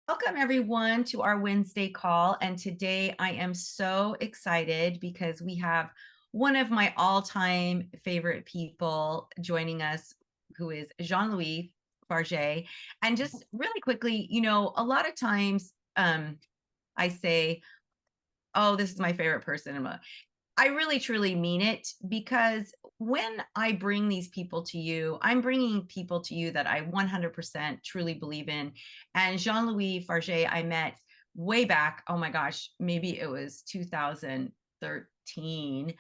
Welcome everyone to our Wednesday call. And today I am so excited because we have one of my all-time favorite people joining us, who is Jean-Louis Fargier. And just really quickly, a lot of times I say, oh, this is my favorite person. I really truly mean it, because when I bring these people to you, I'm bringing people to you that I 100% truly believe in. And Jean-Louis Fargier, I met way back, oh my gosh, maybe it was 2013,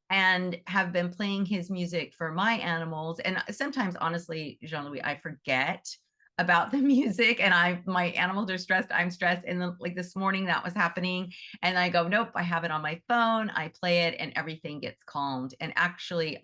and have been playing his music for my animals. And sometimes, honestly, Jean-Louis, I forget about the music, and my animals are stressed, I'm stressed. And then, like this morning, that was happening, and I go, nope, I have it on my phone. I play it and everything gets calmed. And actually,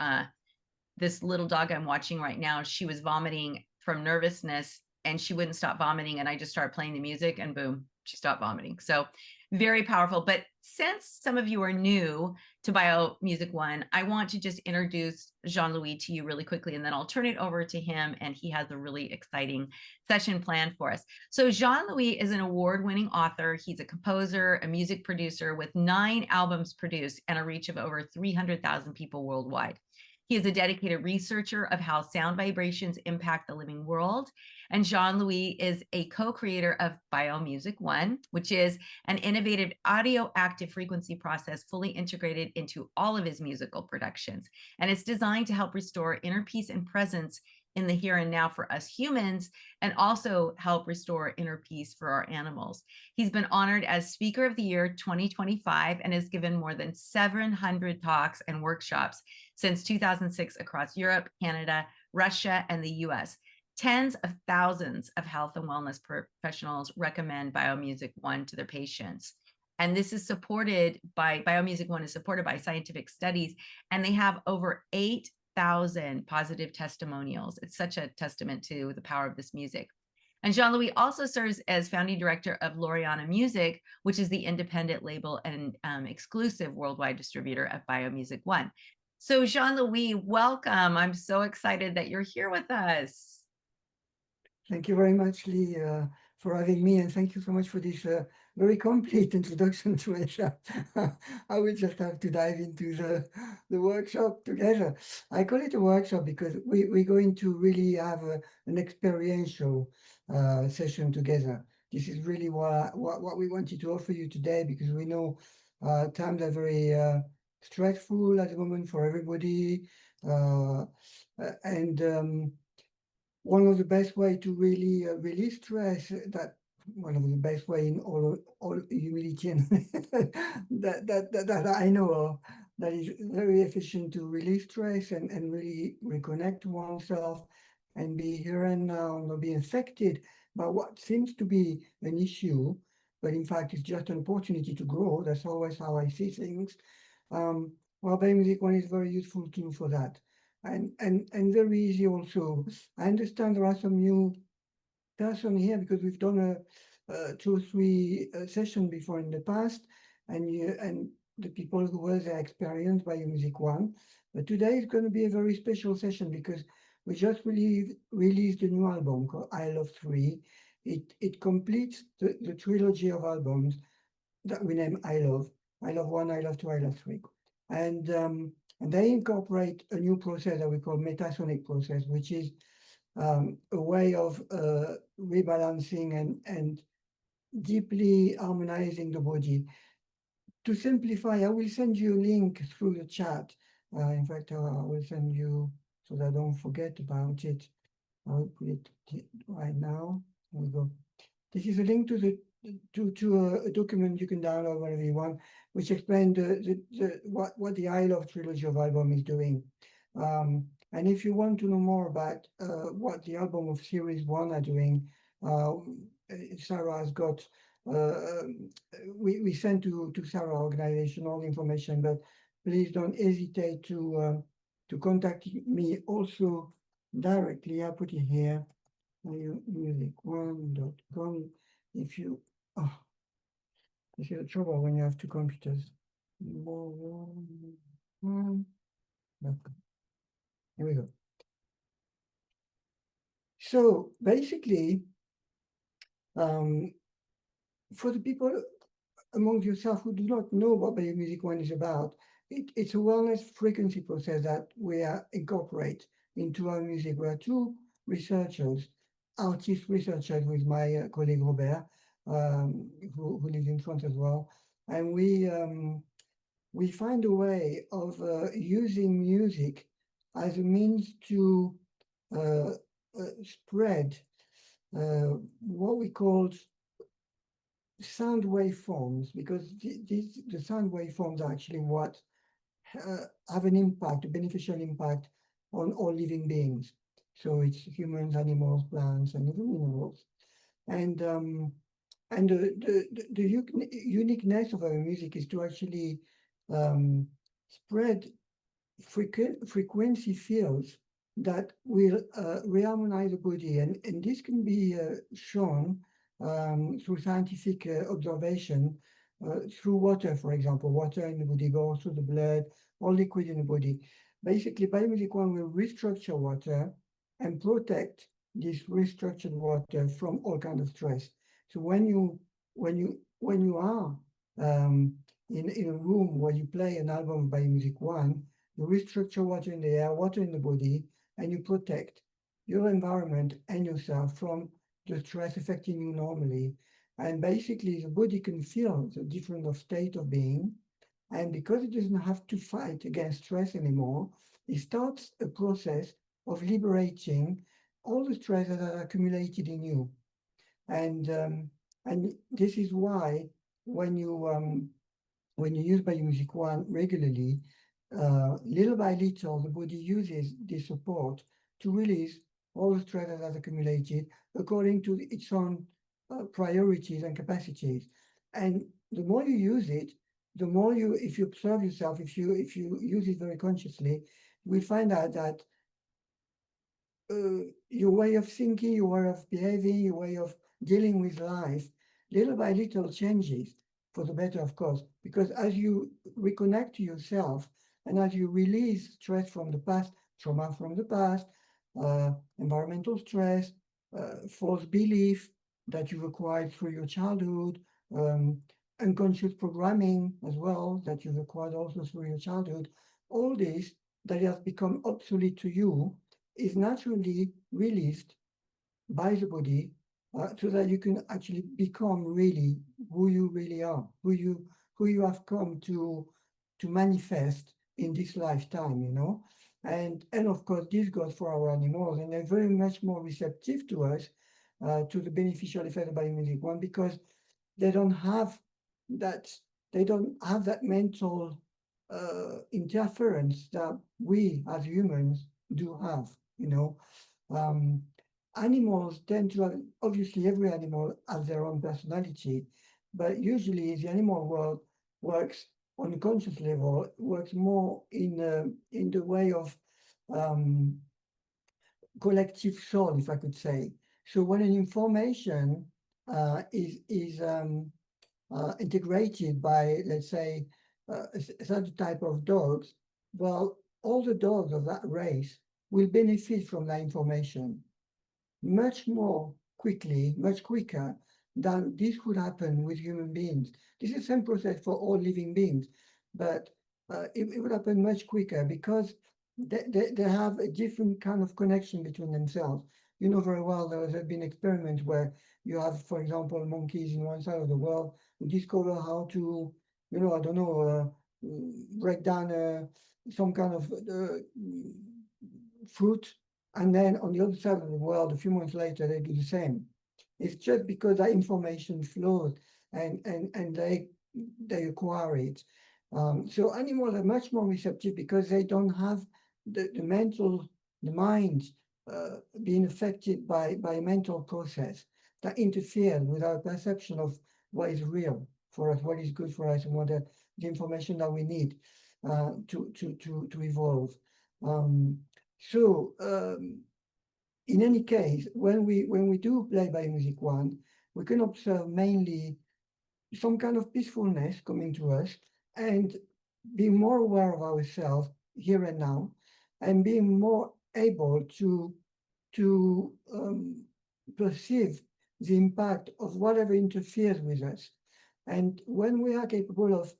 this little dog I'm watching right now, she was vomiting from nervousness and she wouldn't stop vomiting. And I just started playing the music and boom, she stopped vomiting. So very powerful. But since some of you are new to Bio Music One, I want to just introduce Jean-Louis to you really quickly, and then I'll turn it over to him, and he has a really exciting session planned for us. So Jean-Louis is an award-winning author. He's a composer, a music producer with 9 albums produced and a reach of over 300,000 people worldwide. He is a dedicated researcher of how sound vibrations impact the living world. And Jean-Louis is a co-creator of Biomusic One, which is an innovative audio active frequency process fully integrated into all of his musical productions. And it's designed to help restore inner peace and presence in the here and now for us humans, and also help restore inner peace for our animals. He's been honored as Speaker of the Year 2025 and has given more than 700 talks and workshops since 2006 across Europe, Canada, Russia, and the US. Tens of thousands of health and wellness professionals recommend Biomusic One to their patients. And this is supported by Biomusic One is supported by scientific studies, and they have over 8,000 positive testimonials. It's such a testament to the power of this music. And Jean-Louis also serves as founding director of Loriana Music, which is the independent label and exclusive worldwide distributor of Biomusic One. So Jean-Louis, welcome. I'm so excited that you're here with us. Thank you very much, Lee, for having me, and thank you so much for this very complete introduction to it. I will just have to dive into the workshop together. I call it a workshop because we're going to really have an experiential session together. This is really what we wanted to offer you today, because we know times are very stressful at the moment for everybody, and one of the best way to really release stress, that one of the best way in all humility and that I know of, that is very efficient to release stress and really reconnect to oneself and be here and now, not be infected by what seems to be an issue, but in fact it's just an opportunity to grow. That's always how I see things. Well, Biomusic One is a very useful tool for that. And very easy also. I understand there are some new person here because we've done a 2 or 3 sessions before in the past, and the people who were there experienced by Music One. But today is going to be a very special session because we just released a new album called I Love 3. It completes the trilogy of albums that we name I Love. I Love 1, I Love 2, I Love 3. And they incorporate a new process that we call metasonic process, which is a way of rebalancing and deeply harmonizing the body. To simplify, I will send you a link through the chat. In fact, I will send you so that I don't forget about it. I'll put it right now. There we go. This is a link to a document you can download whenever you want, which explains what the I Love trilogy of album is doing. And if you want to know more about what the album of Series 1 are doing, SARA has got, we send to SARA organization all the information, but please don't hesitate to contact me also directly. I put it here, music1.com. If you, oh, this is the trouble when you have 2 computers. Here we go. So basically, for the people among yourself who do not know what Biomusic One is about, it's a wellness frequency process that we incorporate into our music. We are two researchers, artist researchers with my colleague Robert, who lives in France as well. And we find a way of using music as a means to uh, spread what we call sound waveforms, because the sound waveforms are actually what have an impact, a beneficial impact on all living beings. So it's humans, animals, plants, and even minerals. And the uniqueness of our music is to actually spread frequency fields that will reharmonize the body. And this can be shown through scientific observation, through water, for example, water in the body, but also the blood or liquid in the body. Basically, Biomusic One will restructure water and protect this restructured water from all kinds of stress. So when you are in a room where you play an album by Music One, you restructure water in the air, water in the body, and you protect your environment and yourself from the stress affecting you normally. And basically, the body can feel the different of state of being. And because it doesn't have to fight against stress anymore, it starts a process of liberating all the stress that are accumulated in you. And this is why when you use Biomusic One regularly, little by little, the body uses this support to release all the stress that has accumulated according to its own priorities and capacities. And the more you use it, the more you, if you observe yourself, if you use it very consciously, you will find out that your way of thinking, your way of behaving, your way of dealing with life, little by little changes for the better, of course, because as you reconnect to yourself and as you release stress from the past, trauma from the past, environmental stress, false belief that you've acquired through your childhood, unconscious programming as well that you've acquired also through your childhood, all this that has become obsolete to you is naturally released by the body so that you can actually become really who you really are, who you have come to manifest in this lifetime, you know. And of course, this goes for our animals, and they're very much more receptive to us, to the beneficial effect of Biomusic One, because they don't have that they don't have that mental interference that we as humans do have, you know. Um, Animals tend to have, obviously every animal has their own personality, but usually the animal world works on a conscious level, works more in the way of um, collective soul, if I could say. So when an information is integrated by, let's say, a certain type of dogs, well, all the dogs of that race will benefit from that information much more quickly, much quicker than this would happen with human beings. This is the same process for all living beings, but it would happen much quicker because they have a different kind of connection between themselves. You know very well there have been experiments where you have, for example, monkeys in one side of the world who discover how to, you know, I don't know, break down some kind of fruit, and then on the other side of the world, a few months later, they do the same. It's just because that information flows and they acquire it. So animals are much more receptive because they don't have the mind being affected by a mental process that interferes with our perception of what is real for us, what is good for us, and what the information that we need to evolve. So in any case, when we do play Biomusic One, we can observe mainly some kind of peacefulness coming to us and be more aware of ourselves here and now, and being more able to perceive the impact of whatever interferes with us. And when we are capable of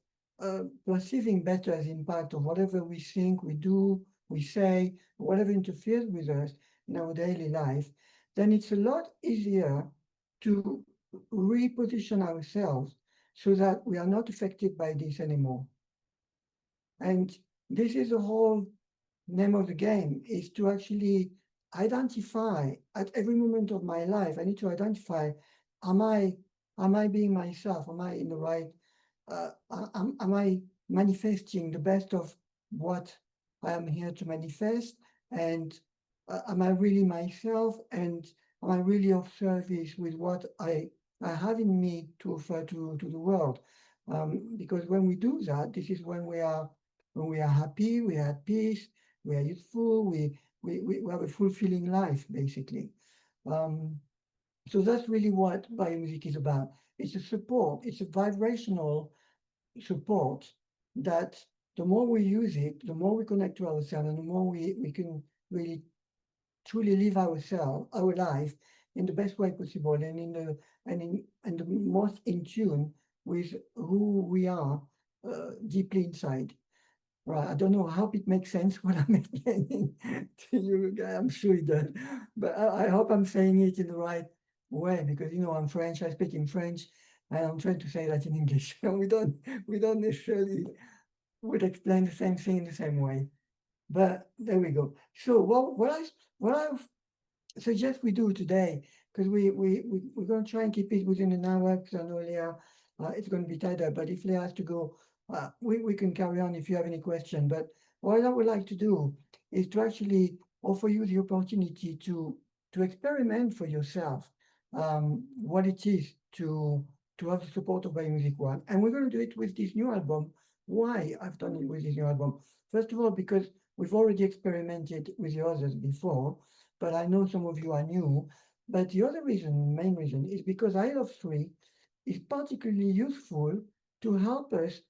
perceiving better the impact of whatever we think, we do, we say, whatever interferes with us in our daily life, then it's a lot easier to reposition ourselves so that we are not affected by this anymore. And this is the whole name of the game, is to actually identify at every moment of my life. I need to identify, am I being myself? Am I in the right, am I manifesting the best of what I am here to manifest? And am I really myself? And am I really of service with what I have in me to offer to the world? Because when we do that, this is when we are happy, we are at peace, we are useful, we have a fulfilling life, basically. So that's really what biomusic is about. It's a support, it's a vibrational support that the more we use it, the more we connect to ourselves, and the more we can really truly live our life in the best way possible, and the most in tune with who we are deeply inside. Right, I don't know. I hope it makes sense what I'm explaining to you. I'm sure it does, but I hope I'm saying it in the right way, because I'm French. I speak in French, and I'm trying to say that in English. We don't necessarily would explain the same thing in the same way. But there we go. So what I suggest we do today, because we're going to try and keep it within an hour, because I know Leah, it's going to be tighter, but if Leah has to go, we can carry on if you have any question. But what I would like to do is to actually offer you the opportunity to experiment for yourself what it is to have the support of Music One. And we're going to do it with this new album. Why I've done it with this new album? First of all, because we've already experimented with the others before, but I know some of you are new. But the other reason, main reason, is because I Love 3 is particularly useful to help us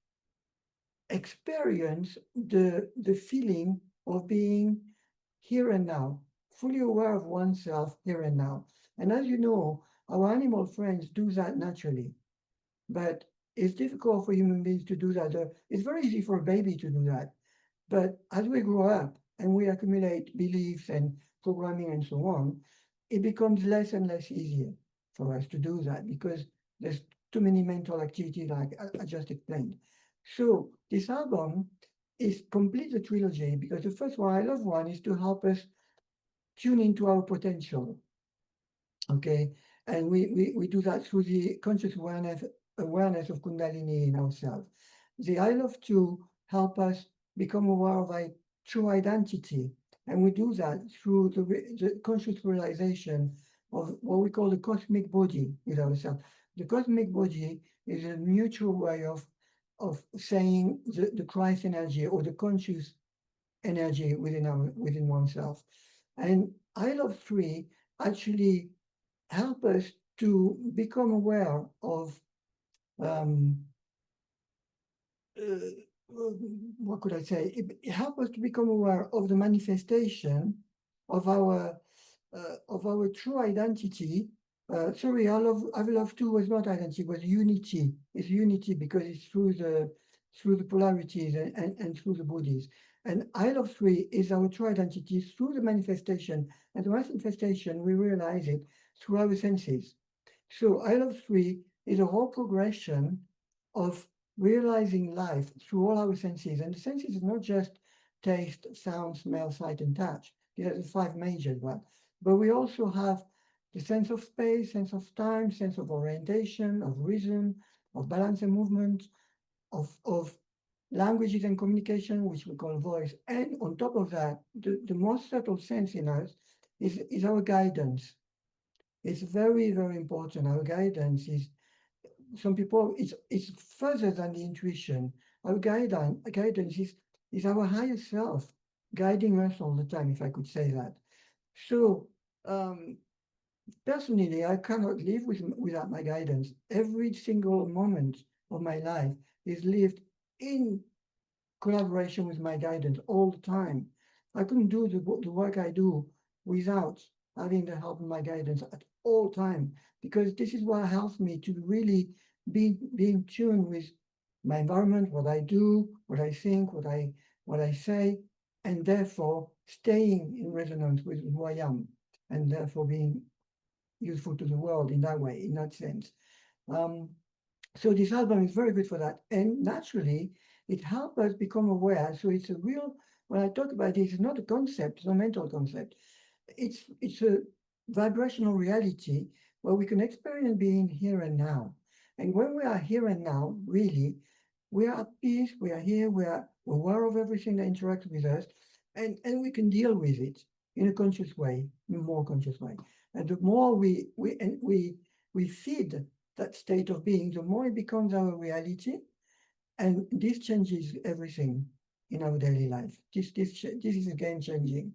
experience the feeling of being here and now, fully aware of oneself here and now. And as you know, our animal friends do that naturally, but it's difficult for human beings to do that. It's very easy for a baby to do that. But as we grow up and we accumulate beliefs and programming and so on, it becomes less and less easier for us to do that, because there's too many mental activities, like I just explained. So this album is complete the trilogy, because the first one, I Love One, is to help us tune into our potential. Okay, and we do that through the conscious awareness of Kundalini in ourselves. The I Love To help us become aware of our true identity, and we do that through the conscious realization of what we call the cosmic body with ourselves. The cosmic body is a mutual way of saying the Christ energy, or the conscious energy within oneself. And I Love 3 actually help us to become aware of um, what could I say? It help us to become aware of the manifestation of our true identity. Sorry, I love two was not identity, was unity. It's unity because it's through the polarities and through the bodies. And I love three is our true identity through the manifestation. And the manifestation, we realize it through our senses. So I love three is a whole progression of realizing life through all our senses. And the senses is not just taste, sound, smell, sight, and touch. These are the five major ones. But we also have the sense of space, sense of time, sense of orientation, of rhythm, of balance and movement, of languages and communication, which we call voice. And on top of that, the most subtle sense in us is our guidance. It's very, very important. Our guidance is, some people, it's further than the intuition. Our guidance is our higher self guiding us all the time, if I could say that. So personally, I cannot live without my guidance. Every single moment of my life is lived in collaboration with my guidance all the time. I couldn't do the work I do without having the help of my guidance at all time, because this is what helps me to really be in tune with my environment, what I do, what I think, what I say, and therefore staying in resonance with who I am, and therefore being useful to the world in that way, in that sense. Um, so this album is very good for that. And naturally, it helps us become aware. So it's a real, when I talk about this, it's not a concept, it's a mental concept. It's a vibrational reality where we can experience being here and now. And when we are here and now, really, we are at peace, we are here, we are aware of everything that interacts with us, and we can deal with it in a conscious way, in a more conscious way. And the more we feed that state of being, the more it becomes our reality, and this changes everything in our daily life. This is a game-changing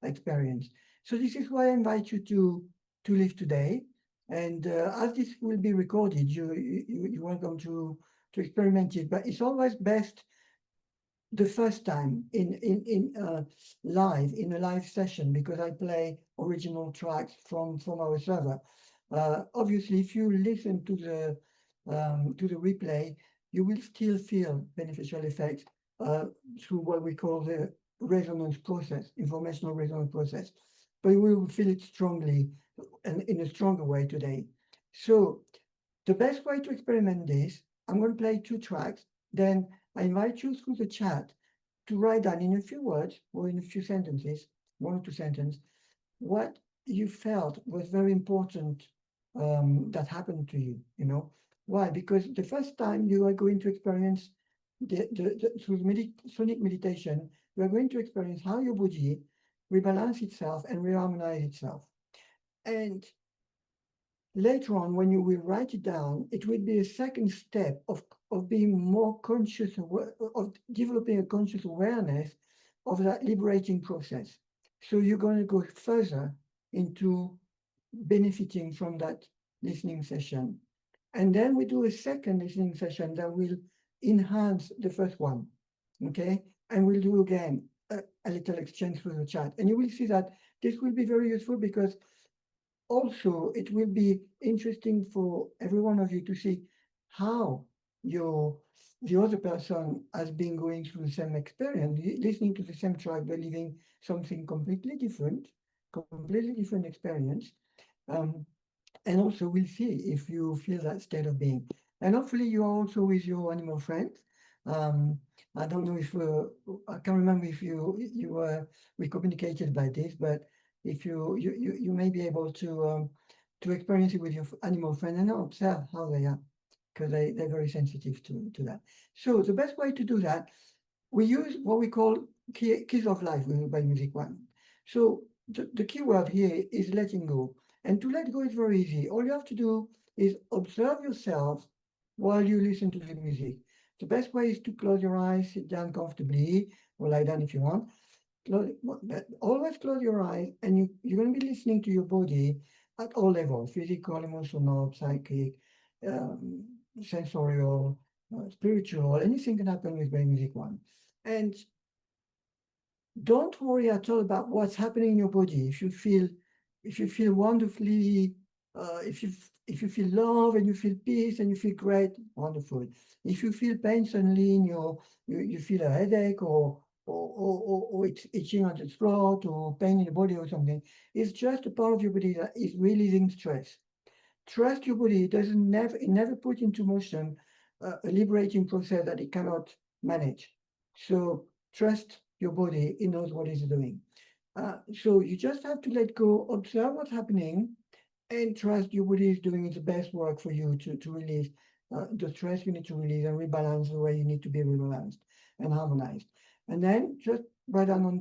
experience. So this is why I invite you to live today. And as this will be recorded, you're welcome to experiment it. But it's always best the first time in live, in a live session, because I play original tracks from our server. Obviously, if you listen to the replay, you will still feel beneficial effects through what we call the resonance process, informational resonance process, but you will feel it strongly and in a stronger way today. So the best way to experiment this, I'm going to play 2 tracks, then I invite you through the chat to write down in a few words or in a few sentences, 1 or 2 sentences, what you felt was very important that happened to you, you know. Why? Because the first time you are going to experience through sonic meditation, you are going to experience how your body rebalance itself and reharmonize itself. And later on, when you will write it down, it will be a second step of being more conscious, of developing a conscious awareness of that liberating process. So you're going to go further into benefiting from that listening session. And then we do a second listening session that will enhance the first one, okay? And we'll do again a little exchange through the chat. And you will see that this will be very useful, because also it will be interesting for every one of you to see how the other person has been going through the same experience, listening to the same track, but living something completely different experience. Um, and also we'll see if you feel that state of being. And hopefully you are also with your animal friends. Um, I don't know if I can't remember if we communicated by this, but if you may be able to experience it with your animal friend and observe how they are, because they're very sensitive to that. So the best way to do that, we use what we call keys of life by Music One. So the key word here is letting go. And to let go is very easy. All you have to do is observe yourself while you listen to the music. The best way is to close your eyes, sit down comfortably, or lie down if you want. Always close your eyes, and you're going to be listening to your body at all levels: physical, emotional, psychic, um, sensorial, spiritual. Anything can happen with brain music one. And don't worry at all about what's happening in your body. If you feel wonderfully, if you feel love and you feel peace and you feel great, wonderful. If you feel pain suddenly in you feel a headache, or it's itching on the throat, or pain in the body or something, it's just a part of your body that is releasing stress. Trust your body. It never put into motion a liberating process that it cannot manage. So trust your body. It knows what it's doing. So you just have to let go, observe what's happening, and trust your body is doing its best work for you to release the stress you need to release and rebalance the way you need to be rebalanced and harmonized. And then just write down on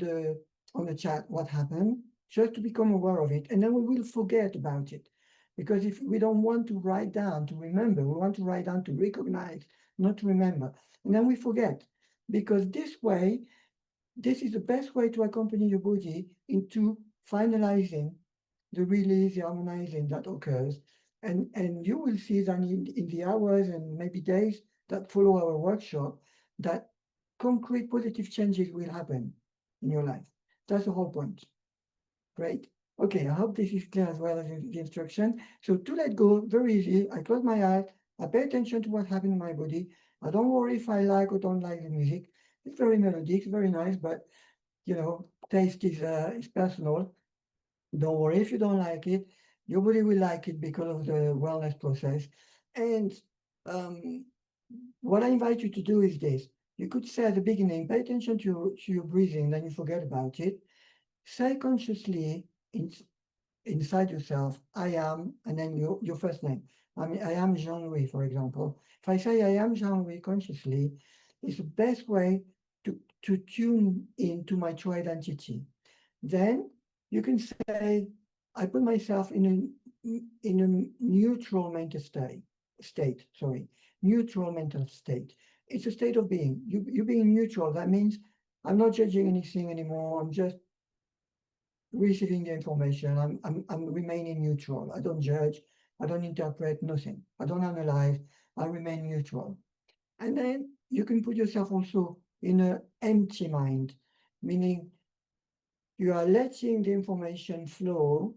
the chat what happened, just to become aware of it, and then we will forget about it. Because if we don't want to write down to remember, we want to write down to recognize, not to remember. And then we forget. Because this is the best way to accompany your body into finalizing the release, the harmonizing that occurs. And you will see that in the hours and maybe days that follow our workshop, that concrete positive changes will happen in your life. That's the whole point. Great. Okay, I hope this is clear as well as the instruction. So to let go, very easy. I close my eyes. I pay attention to what happened in my body. I don't worry if I like or don't like the music. It's very melodic, it's very nice, but taste is personal. Don't worry if you don't like it. Your body will like it because of the wellness process. And um, what I invite you to do is this. You could say at the beginning, pay attention to your breathing, then you forget about it. Say consciously inside yourself, I am, and then your first name. I mean, I am Jean-Louis, for example. If I say I am Jean-Louis consciously, it's the best way to tune into my true identity. Then you can say, I put myself in a neutral mental neutral mental state. It's a state of being. You being neutral, that means I'm not judging anything anymore. I'm just receiving the information. I'm remaining neutral. I don't judge. I don't interpret nothing. I don't analyze. I remain neutral. And then you can put yourself also in an empty mind, meaning you are letting the information flow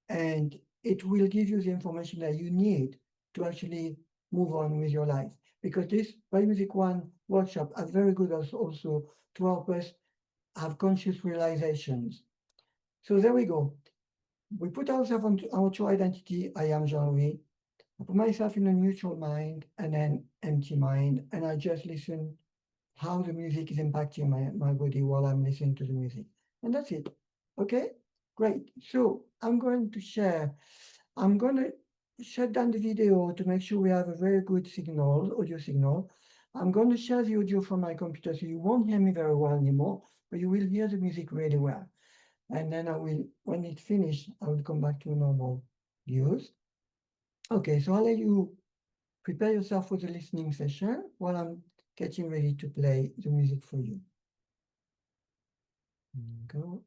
and it will give you the information that you need to actually move on with your life. Because this By Music One workshop are very good also to help us have conscious realizations. So there we go. We put ourselves on our true identity. I am Jean-Louis. I put myself in a neutral mind and an empty mind, and I just listen how the music is impacting my body while I'm listening to the music. And that's it. Okay? Great. So I'm going to shut down the video to make sure we have a very good audio signal. I'm going to share the audio from my computer so you won't hear me very well anymore, but you will hear the music really well. And then when it's finished, I will come back to normal use. Okay, so I'll let you prepare yourself for the listening session while I'm getting ready to play the music for you. Go.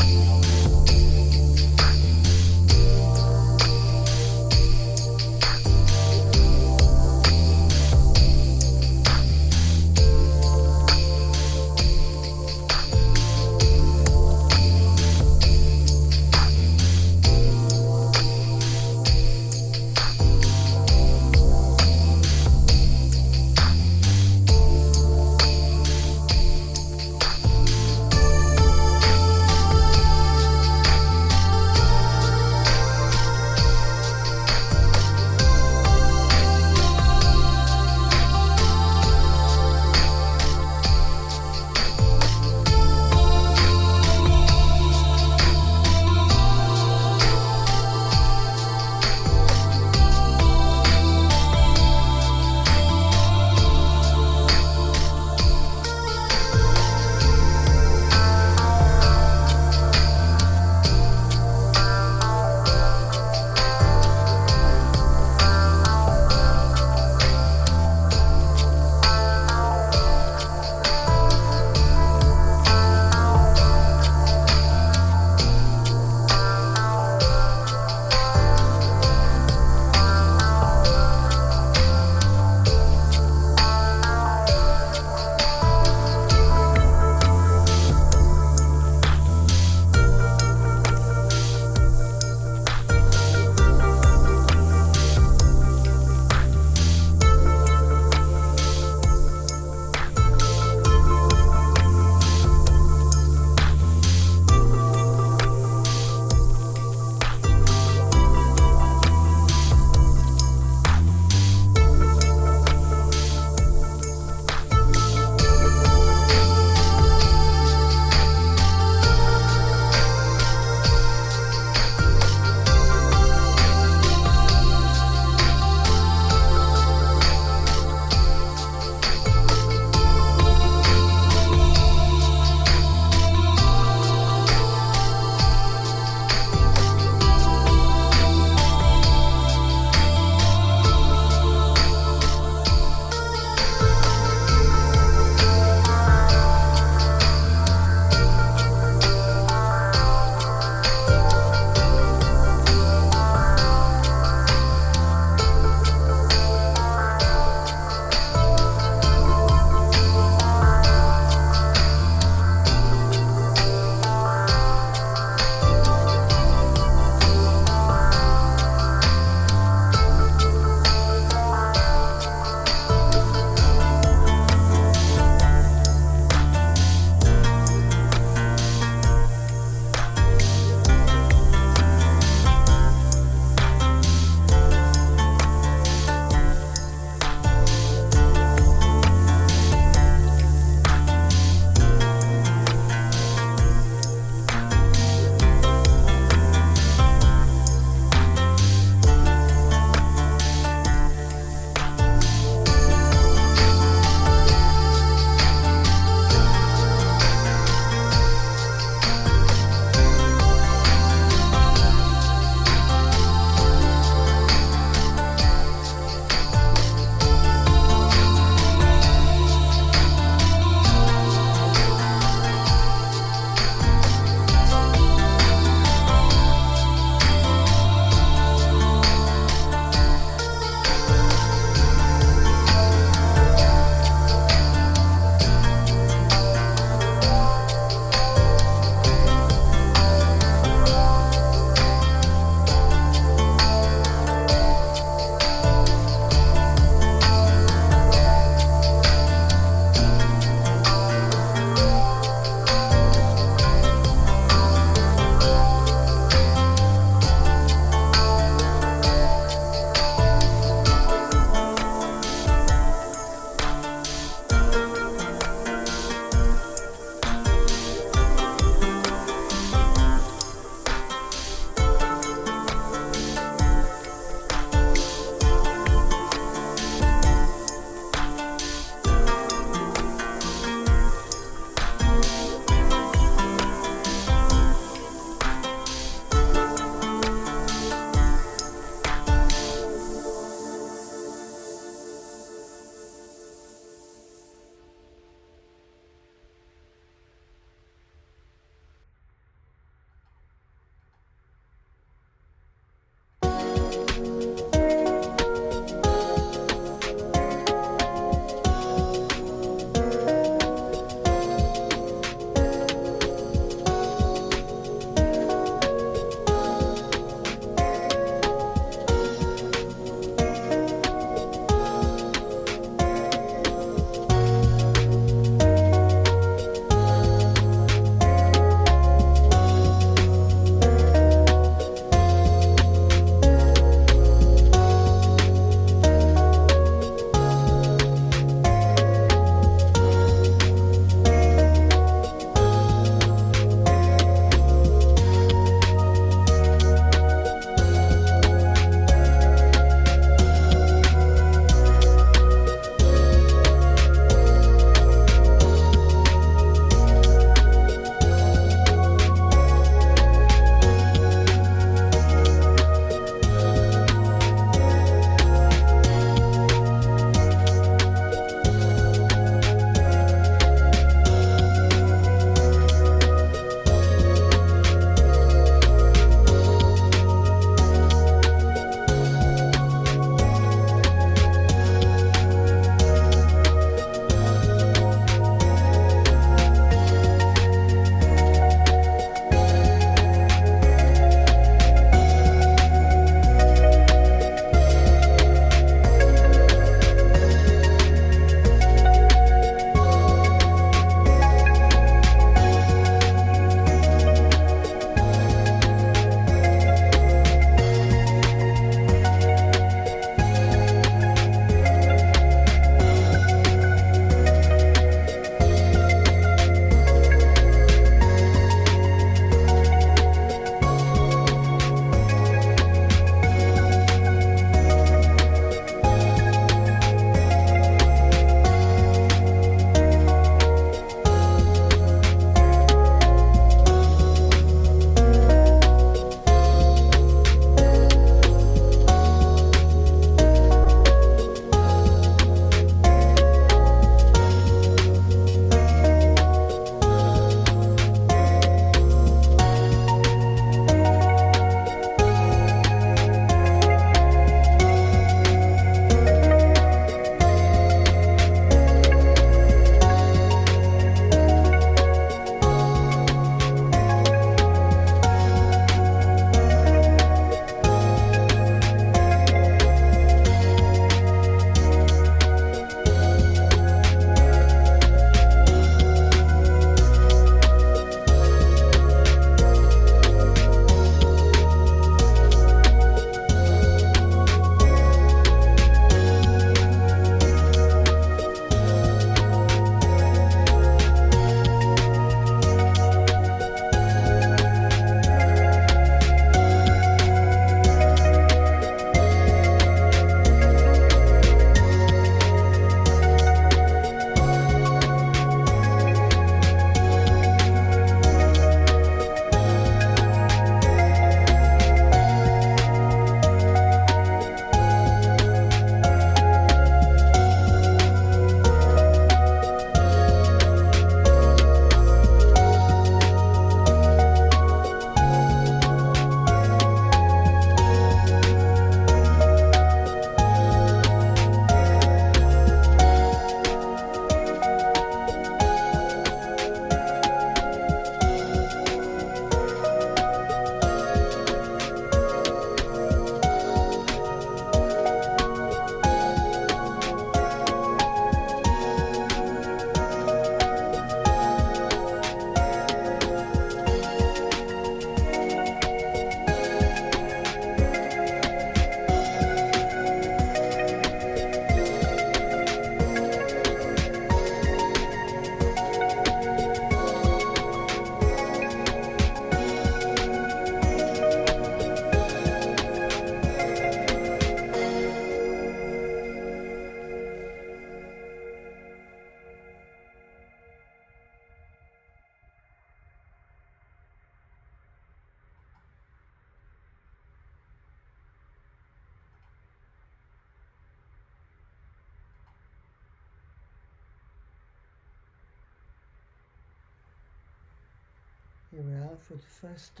Here we are for the first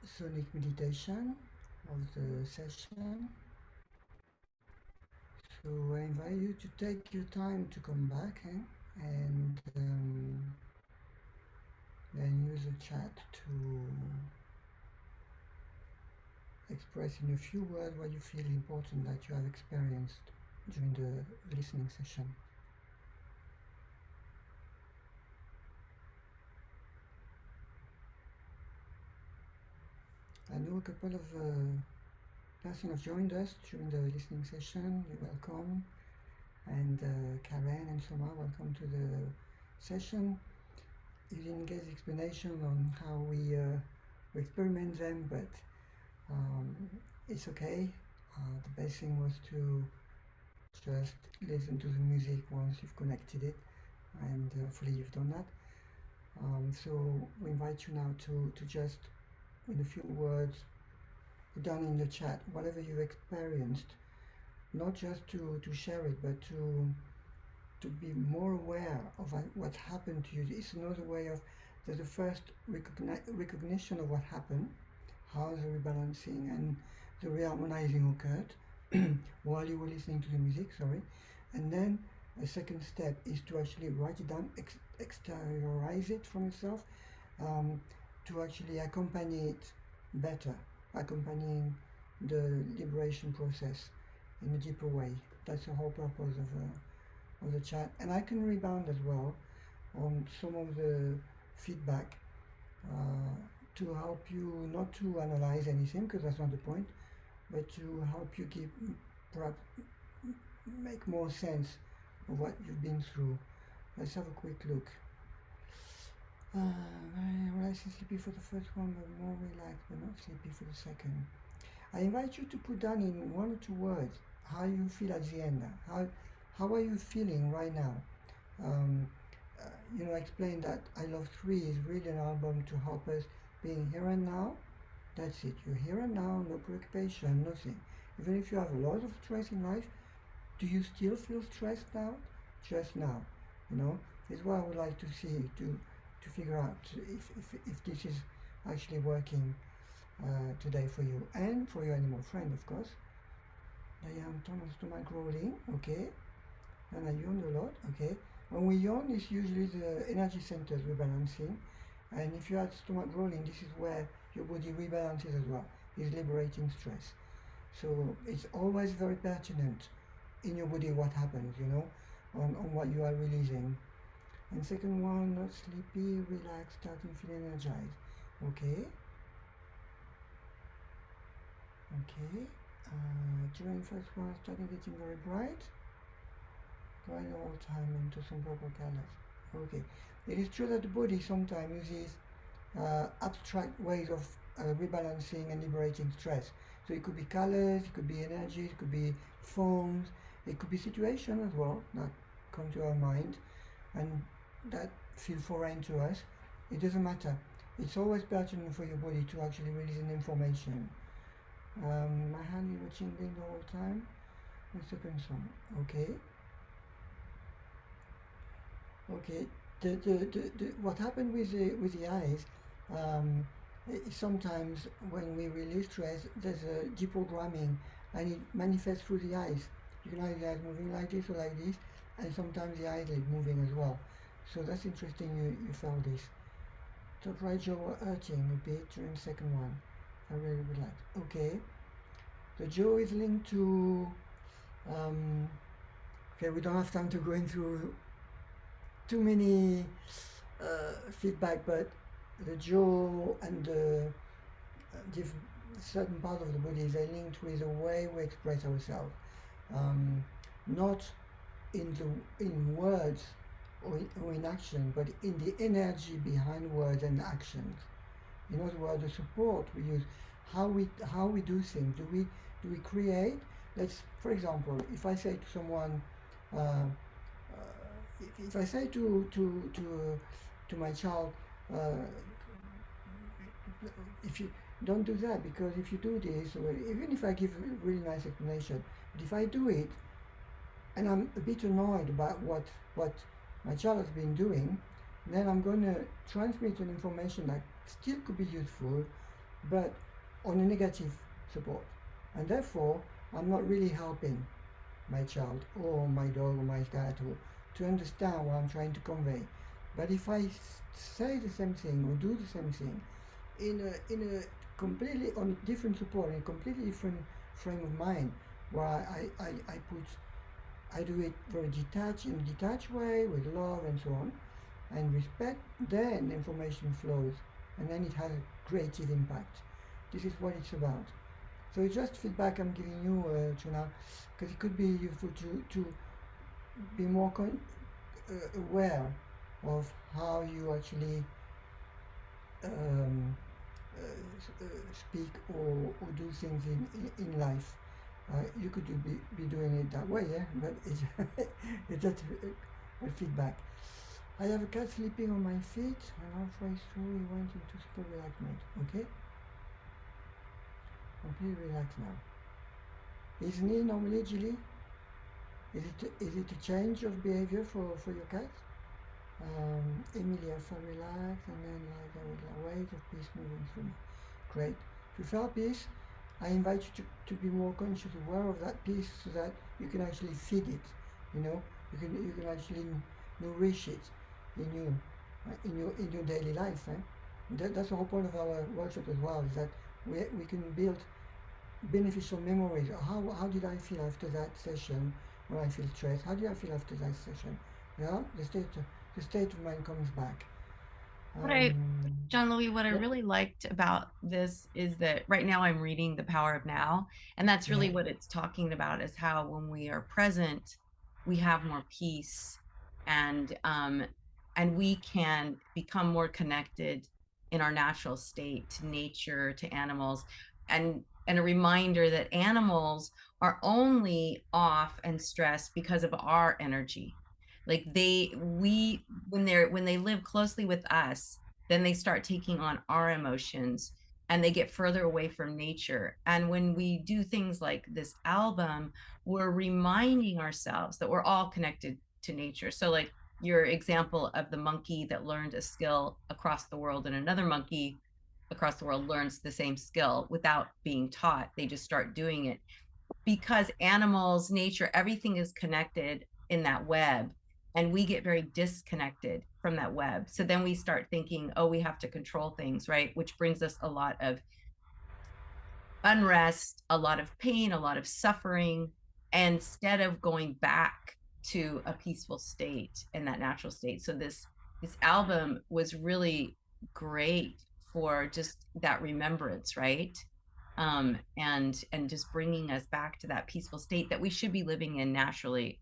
sonic meditation of the session. So I invite you to take your time to come back and then use the chat to express in a few words what you feel important that you have experienced during the listening session. I know a couple of persons have joined us during the listening session. You're welcome. And Karen and Soma, welcome to the session. You didn't get the explanation on how we experiment them, but it's okay. The best thing was to just listen to the music once you've connected it, and hopefully you've done that. So we invite you now to just, in a few words, down in the chat, whatever you experienced, not just to share it, but to be more aware of what happened to you. It's another way of, there's the first recognition of what happened, how the rebalancing and the reharmonizing occurred while you were listening to the music, and then a second step is to actually write it down, exteriorize it from yourself, to actually accompany it better, accompanying the liberation process in a deeper way. That's the whole purpose of the chat. And I can rebound as well on some of the feedback to help you not to analyze anything, because that's not the point, but to help you perhaps make more sense of what you've been through. Let's have a quick look. Very relaxed and sleepy for the first one, but more relaxed but not sleepy for the second. I invite you to put down in 1 or 2 words how you feel at the end. How are you feeling right now? I explained that I Love 3 is really an album to help us being here and now. That's it. You're here and now, no preoccupation, nothing. Even if you have a lot of stress in life, do you still feel stressed now? Just now, is what I would like to see, to figure out if this is actually working today for you and for your animal friend, of course. I am stomach rolling, okay. And I yawn a lot, okay. When we yawn, it's usually the energy centers rebalancing, and if you have stomach rolling, this is where your body rebalances as well. It's liberating stress. So it's always very pertinent in your body what happens, on what you are releasing. And second one, not sleepy, relaxed, starting feeling energized. Okay. During first one, starting getting very bright. Going all the time into some purple colors. Okay. It is true that the body sometimes uses abstract ways of rebalancing and liberating stress. So it could be colors, it could be energy, it could be forms, it could be situation as well that come to our mind and that feel foreign to us. It doesn't matter. It's always pertinent for your body to actually release an information. My hand is watching the whole time. The second song. Okay. What happened with the eyes? Sometimes when we release stress, there's a deprogramming, and it manifests through the eyes. You can have the eyes moving like this or like this, and sometimes the eyelid moving as well. So that's interesting. You felt this. Top right jaw hurting a bit during second one. I really would like. Okay. The jaw is linked to. Okay, we don't have time to go into too many feedback, but the jaw and the certain part of the body is linked with the way we express ourselves, not in words or in action, but in the energy behind words and actions. In other words, the support we use, how we do things. Do we create? For example, if I say to someone, if I say to my child, if you don't do that, because if you do this, or even if I give a really nice explanation, but if I do it, and I'm a bit annoyed about what my child has been doing, then I'm going to transmit an information that still could be useful, but on a negative support. And therefore, I'm not really helping my child or my dog or my cat or to understand what I'm trying to convey. But if I say the same thing or do the same thing in a completely on a different support, in a completely different frame of mind, where I do it very detached, in a detached way, with love and so on, and respect, then information flows, and then it has a creative impact. This is what it's about. So it's just feedback I'm giving you, Chuna, because it could be useful to be more aware of how you actually um, speak or do things in life. You could be doing it that way, yeah, but it's, it's just a feedback. I have a cat sleeping on my feet, and halfway through he went into super relaxed mode. Okay, completely relaxed now. Isn't he normally, Julie? Is it a change of behavior for your cat? Emilia felt relaxed and then like there was a wave of peace moving through me. Great. If you felt peace, I invite you to be more conscious, aware of that peace so that you can actually feed it. You know, you can actually nourish it in you, in your daily life. Eh? That's the whole point of our workshop as well, is that we can build beneficial memories. How did I feel after that session when I feel stressed? How did I feel after that session? Yeah, the state of mind comes back. What I, Um, Jean-Louis, what I yeah, really liked about this is that right now I'm reading The Power of Now. And that's yeah, really what it's talking about, is how when we are present, we have more peace, and we can become more connected in our natural state to nature, to animals, and a reminder that animals are only off and stressed because of our energy. Like when they live closely with us, then they start taking on our emotions, and they get further away from nature. And when we do things like this album, we're reminding ourselves that we're all connected to nature. So like your example of the monkey that learned a skill across the world, and another monkey across the world learns the same skill without being taught, they just start doing it, because animals, nature, everything is connected in that web, and we get very disconnected from that web. So then we start thinking, oh, we have to control things, right? Which brings us a lot of unrest, a lot of pain, a lot of suffering, instead of going back to a peaceful state and that natural state. So this album was really great for just that remembrance, right? And just bringing us back to that peaceful state that we should be living in naturally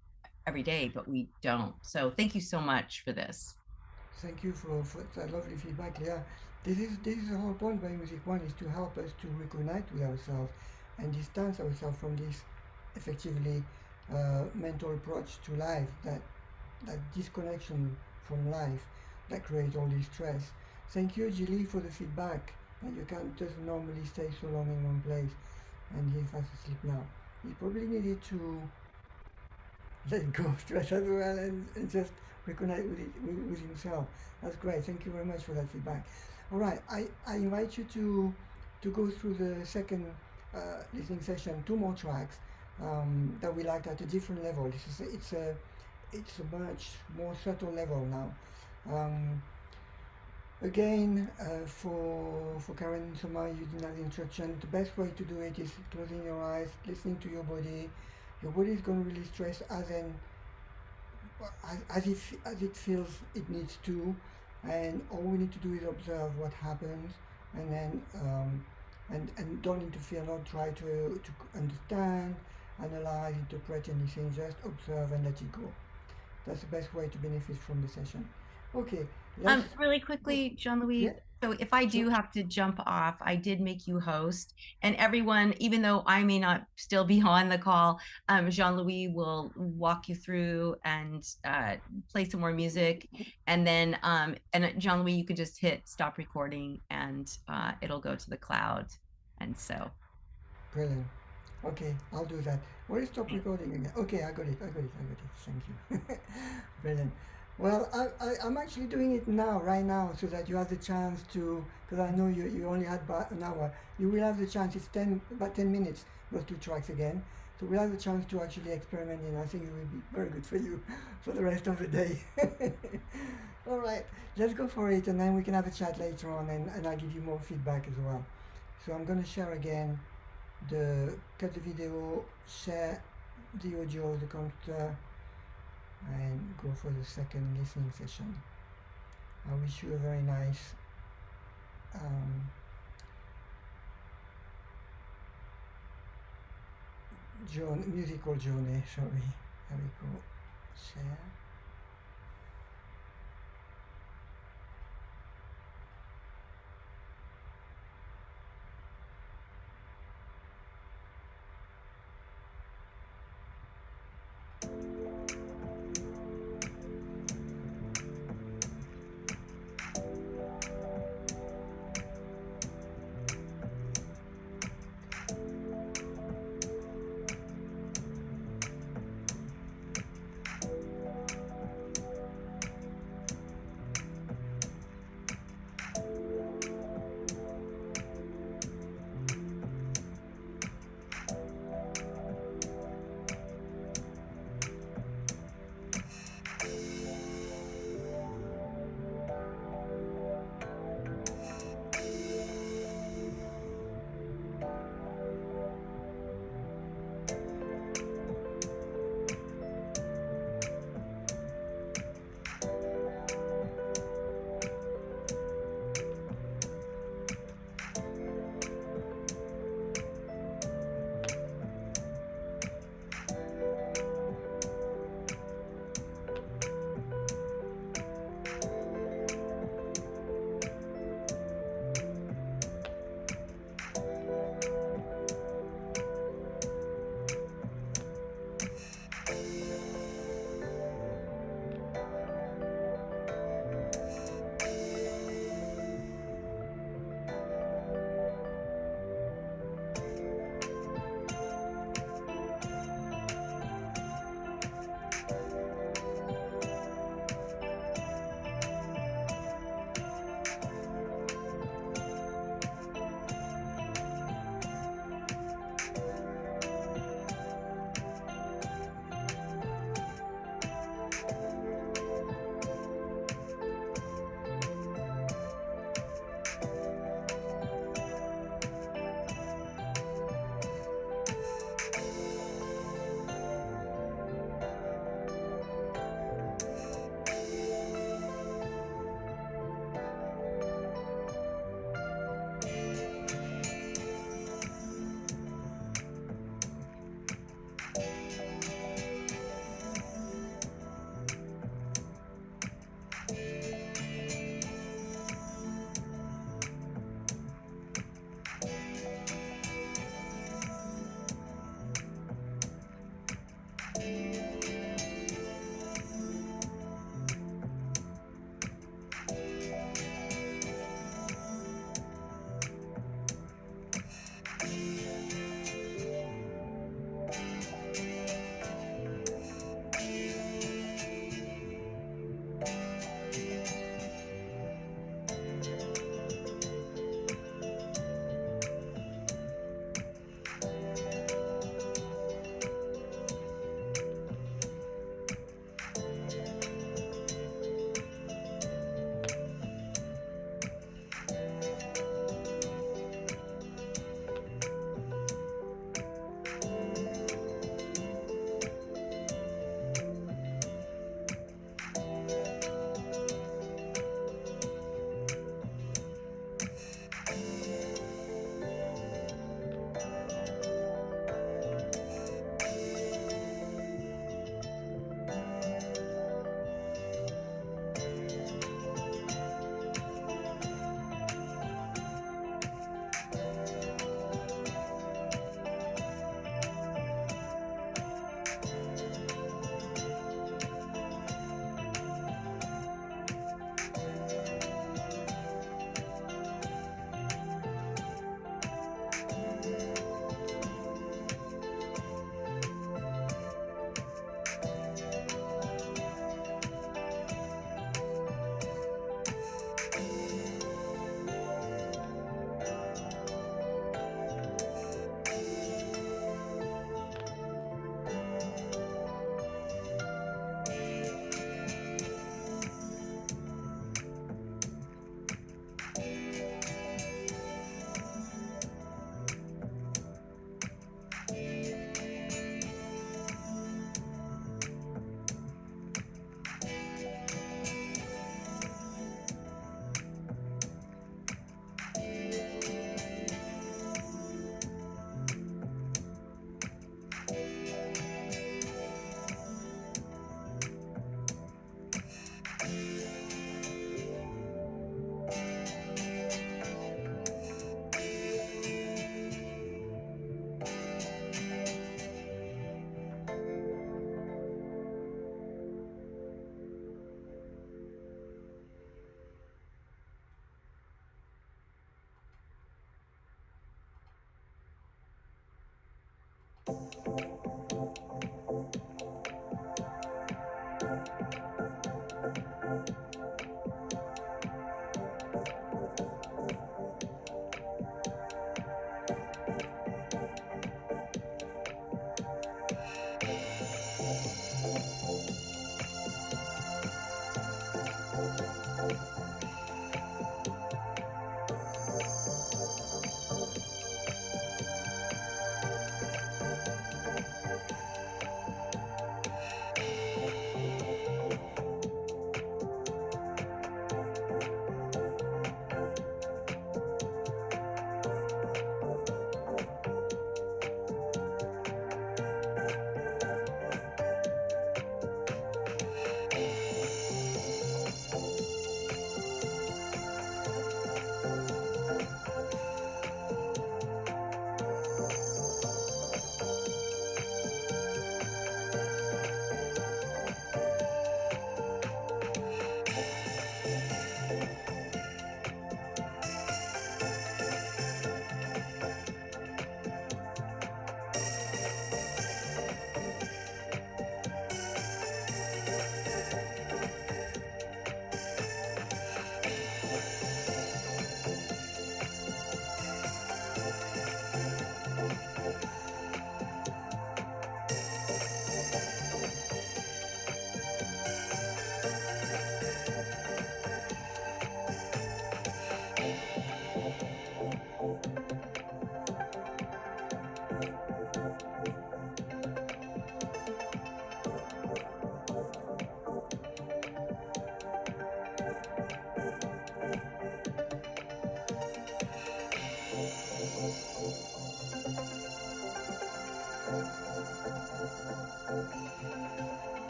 every day, but we don't. So thank you so much for this. thank you for that lovely feedback, Leah. This is the whole point by Music One, is to help us to reconnect with ourselves and distance ourselves from this effectively mental approach to life, that disconnection from life that creates all this stress. Thank you, Julie, for the feedback. And you can't just normally stay so long in one place, and he's fast asleep now. He probably needed to let go of stress as well, and just reconnect with himself. That's great. Thank you very much for that feedback. All right, I invite you to go through the second listening session, two more tracks that we liked at a different level. It's a much more subtle level now. Um, Again, for Karen and Soma, using as instruction, the best way to do it is closing your eyes, listening to your body. Your body is going to release stress as it feels it needs to, and all we need to do is observe what happens, and then and don't interfere, not try to understand, analyze, interpret anything. Just observe and let it go. That's the best way to benefit from the session. Okay, let's Really go. quickly, Yeah, Jean-Louis. So if I sure. do have to jump off, I did make you host, and everyone, even though I may not still be on the call, Jean-Louis will walk you through and play some more music, and then Jean-Louis, you could just hit stop recording, and it'll go to the cloud. And so, Brilliant. Okay, I'll do that. Where is stop recording again? Okay, I got it. Thank you. Brilliant. Well, I'm actually doing it now, right now, so that you have the chance to, because I know you only had about an hour. You will have the chance, it's about 10 minutes, those two tracks again. So we'll have the chance to actually experiment, and I think it will be very good for you for the rest of the day. All right, let's go for it, and then we can have a chat later on, and I'll give you more feedback as well. So I'm going to share again cut the video, share the audio, the computer, and go for the second listening session. I wish you a very nice um, musical journey. Sorry. There we go. Share.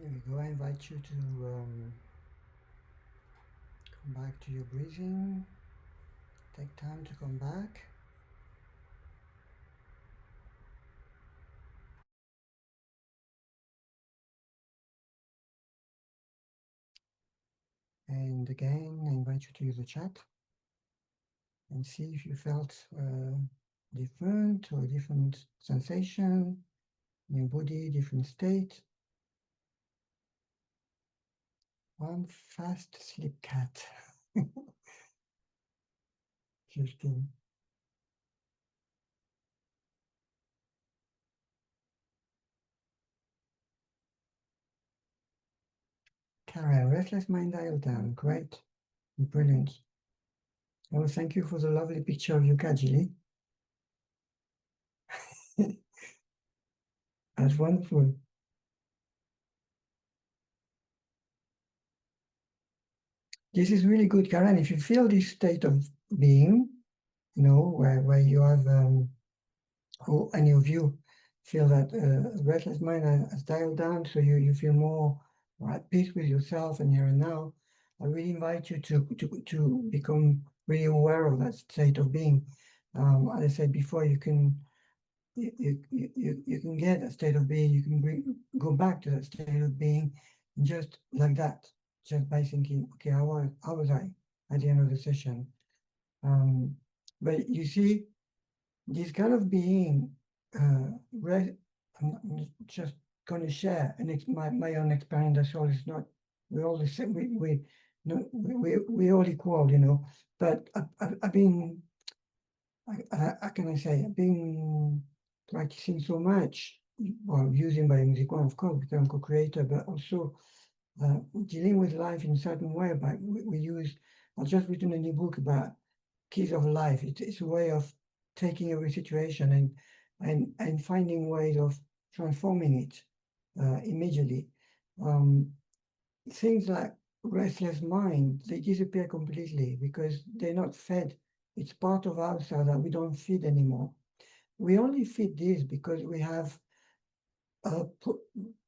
Here we go. I invite you to come back to your breathing. Take time to come back. And again, I invite you to use the chat and see if you felt different or different sensation in your body, different state. One fast sleep cat. 15. Kara, restless mind dial down. Great. Brilliant. Oh, thank you for the lovely picture of you, Kajili. That's wonderful. This is really good, Karen. If you feel this state of being, you know, where you have, or any of you feel that restless mind has dialed down, so you feel more at peace with yourself and here and now, I really invite you to become really aware of that state of being. As I said before, you can you can get a state of being, you can go back to that state of being just like that, just by thinking, okay, how was I at the end of the session? But you see, this kind of being, I'm just going to share my own experience. That's all. It's not, we're all the same. No, we all equal, you know. But I've been, how can I say, I've been practicing so much, well, using biomusic one, of course, because I'm co-creator, but also dealing with life in a certain way. But we use, I've just written a new book about keys of life. It's a way of taking every situation and finding ways of transforming it immediately. Things like restless mind, they disappear completely because they're not fed. It's part of ourselves that we don't feed anymore. We only feed this because we have, uh,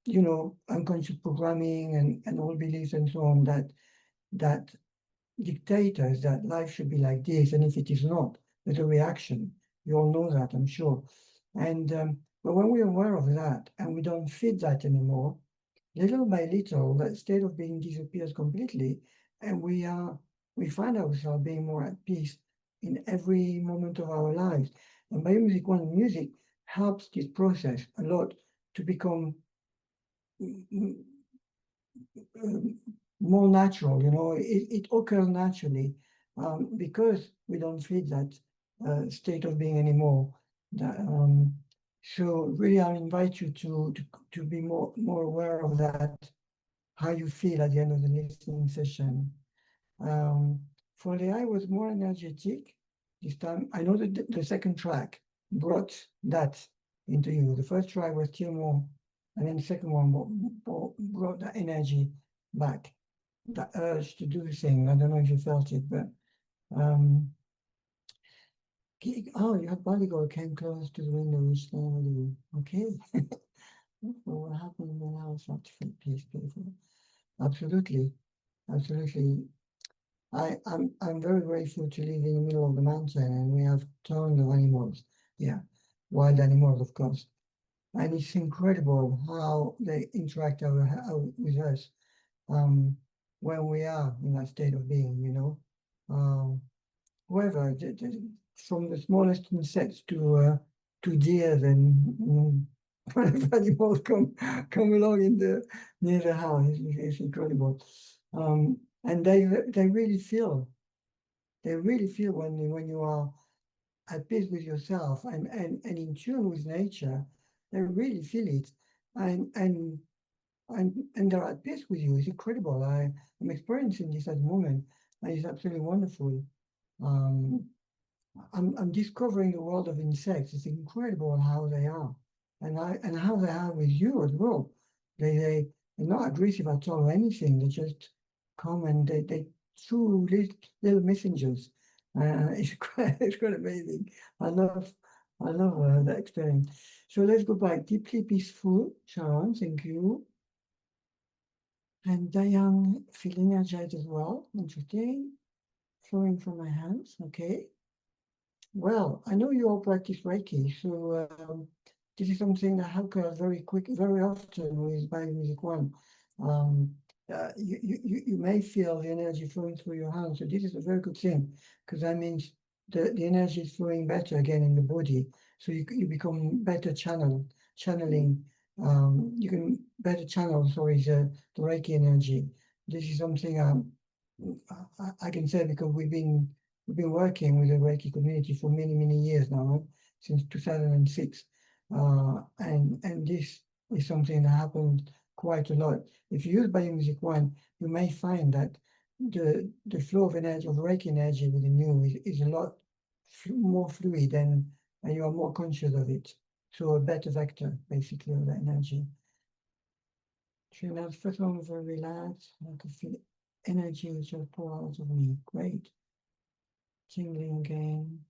you know, unconscious programming and all beliefs and so on that dictators that life should be like this, and if it is not, there's a reaction. You all know that, I'm sure. And but when we're aware of that and we don't feed that anymore, little by little, that state of being disappears completely, and we find ourselves being more at peace in every moment of our lives. And biomusic one music helps this process a lot to become more natural, you know, it occurs naturally because we don't feel that state of being anymore. That, so really, I invite you to be more aware of that, how you feel at the end of the listening session. Um, for Leah, I was more energetic this time. I know that the second track brought that into you. The first track was still more, and then the second one brought that energy back, that urge to do things. I don't know if you felt it, but um, oh, your bodyguard came close to the window each time. Okay. Well, what happened when I was not to feel peace, beautiful. Absolutely, absolutely. I'm very grateful to live in the middle of the mountain, and we have tons of animals. Yeah, wild animals, of course. And it's incredible how they interact with us um, when we are in that state of being, you know. However, from the smallest insects to deer and whatever animals come along in the near the house, it's incredible. And they really feel when you are at peace with yourself and in tune with nature, they really feel it. And and and they're at peace with you. It's incredible. I'm experiencing this at the moment, and it's absolutely wonderful. Um, I'm discovering the world of insects. It's incredible how they are, and how they are with you as well. They're not aggressive at all or anything. They just come and they through little messengers. It's quite amazing. I love that experience. So let's go back. Deeply peaceful, Sharon. Thank you. And Diane feel energized as well. Interesting. Flowing from my hands. Okay. Well, I know you all practice Reiki, so this is something that occurs very often with Biomusic One. Um, you may feel the energy flowing through your hands. So this is a very good thing, because that means the energy is flowing better again in the body. So you become better channeling. You can better channel, sorry, the Reiki energy. This is something I can say, because we've been working with the Reiki community for many years now, since 2006, and this is something that happened quite a lot. If you use Biomusic One, you may find that the flow of energy, of Reiki energy within you is a lot more fluid, and you are more conscious of it. So a better vector, basically, of that energy. So now the first one was very relaxed. I could feel energy which just pour out of me. Great. Tingling again,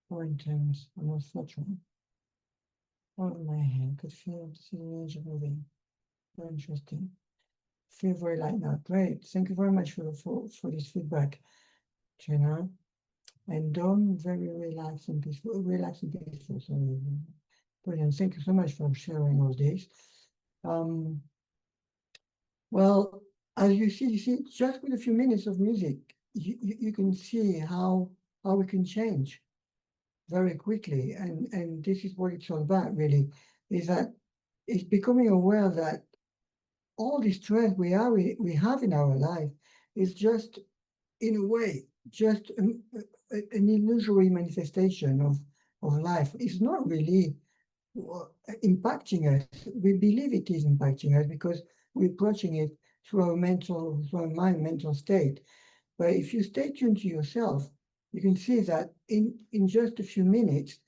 more intense, almost fluttering. All of my hand could feel the energy moving. Very interesting. Feel very light now. Great. Thank you very much for this feedback, Jenna. And Dom, very relaxed and peaceful. Relaxed and peaceful. Sorry. Brilliant. Thank you so much for sharing all this. Well, as you see, just with a few minutes of music, you can see how we can change very quickly. And this is what it's all about, really, is that it's becoming aware that all the stress we have in our life is just, in a way, just an illusory manifestation of life. It's not really impacting us. We believe it is impacting us because we're approaching it through our mental state. But if you stay tuned to yourself, you can see that in just a few minutes,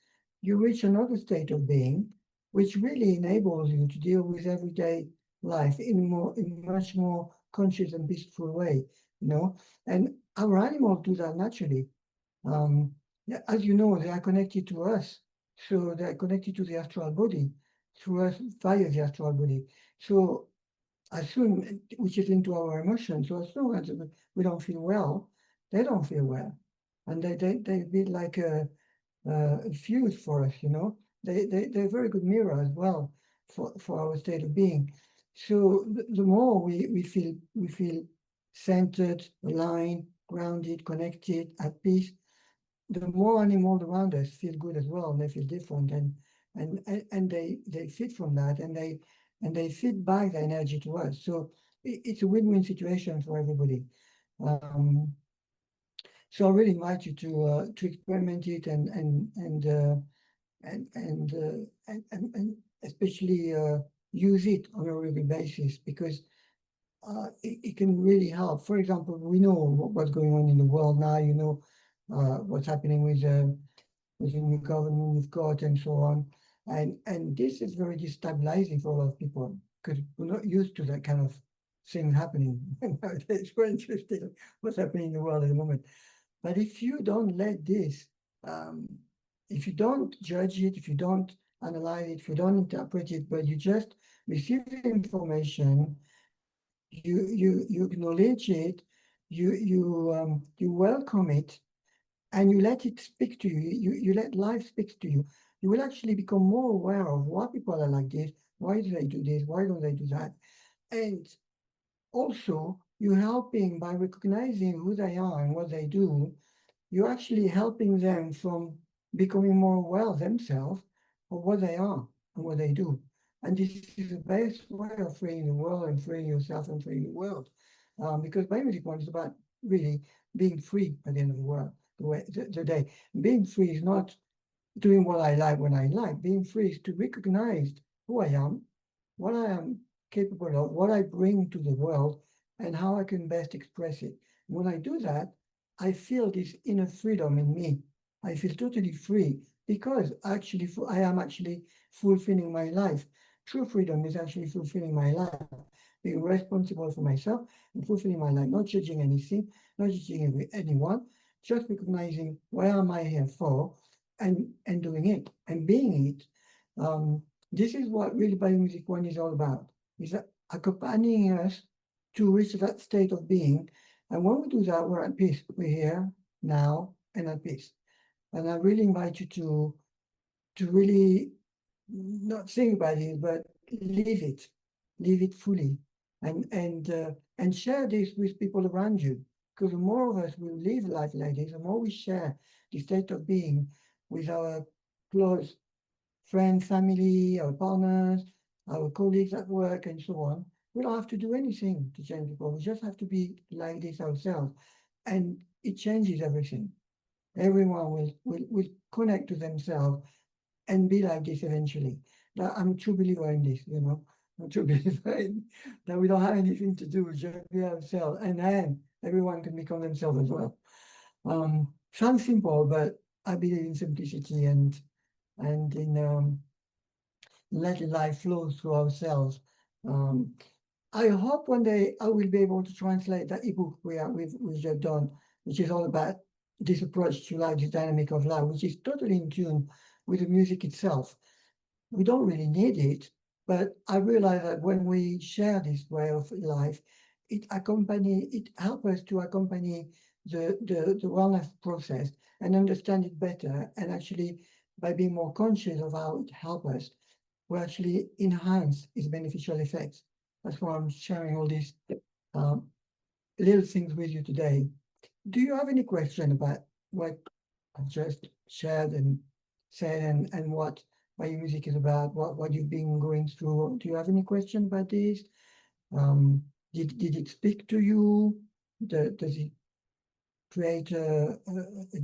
you reach another state of being, which really enables you to deal with everyday life in much more conscious and peaceful way, And our animals do that naturally. As you know, they are connected to us. So they are connected to the astral body through us via the astral body. So as soon, which is into our emotions, so as soon as we don't feel well, they don't feel well. And they be like a fuse for us, They're a very good mirror as well for our state of being. So the more we feel centered, aligned, grounded, connected, at peace, the more animals around us feel good as well, and they feel different, and they feed from that, and they feed back the energy to us. So it's a win-win situation for everybody. So I really invite you to experiment it and especially use it on a regular basis, because it can really help. For example, we know what's going on in the world now. What's happening with the new government we've got and so on, and this is very destabilizing for a lot of people, because we're not used to that kind of thing happening. It's very interesting what's happening in the world at the moment. But if you don't let this, if you don't judge it, if you don't analyze it, if you don't interpret it, but you just receive the information, you acknowledge it, you welcome it, and you let it speak to you, you let life speak to you, you will actually become more aware of why people are like this, why do they do this, why don't they do that. And also, you're helping by recognizing who they are and what they do. You're actually helping them from becoming more aware themselves of what they are and what they do. And this is the best way of freeing the world and freeing yourself and freeing the world. Because Biomusic One is about really being free at the end of the day. Being free is not doing what I like when I like. Being free is to recognize who I am, what I am capable of, what I bring to the world, and how I can best express it. When I do that, I feel this inner freedom in me. I feel totally free, because actually I am actually fulfilling my life. True freedom is actually fulfilling my life, being responsible for myself and fulfilling my life, not judging anything, not judging anyone, just recognizing what am I here for, and doing it and being it. This is what really Biomusic One is all about, is accompanying us to reach that state of being. And when we do that, we're at peace. We're here, now, and at peace. And I really invite you to really not think about it, but live it fully. and share this with people around you. Because the more of us will live life like this, the more we share the state of being with our close friends, family, our partners, our colleagues at work, and so on. We don't have to do anything to change people. We just have to be like this ourselves. And it changes everything. Everyone will connect to themselves and be like this eventually. I'm a true believer in this, you know. I'm a true believer in that we don't have anything to do, just be ourselves. And then everyone can become themselves as well. Sounds simple, but I believe in simplicity and in letting life flow through ourselves. Um, I hope one day I will be able to translate that ebook we've just done, which is all about this approach to life, this dynamic of life, which is totally in tune with the music itself. We don't really need it, but I realize that when we share this way of life, it helps us to accompany the wellness process and understand it better. And actually, by being more conscious of how it helps us, we actually enhance its beneficial effects. That's why I'm sharing all these um, little things with you today. Do you have any question about what I've just shared and said and what your music is about, what you've been going through? Do you have any question about this? Um, did it speak to you? Does it create a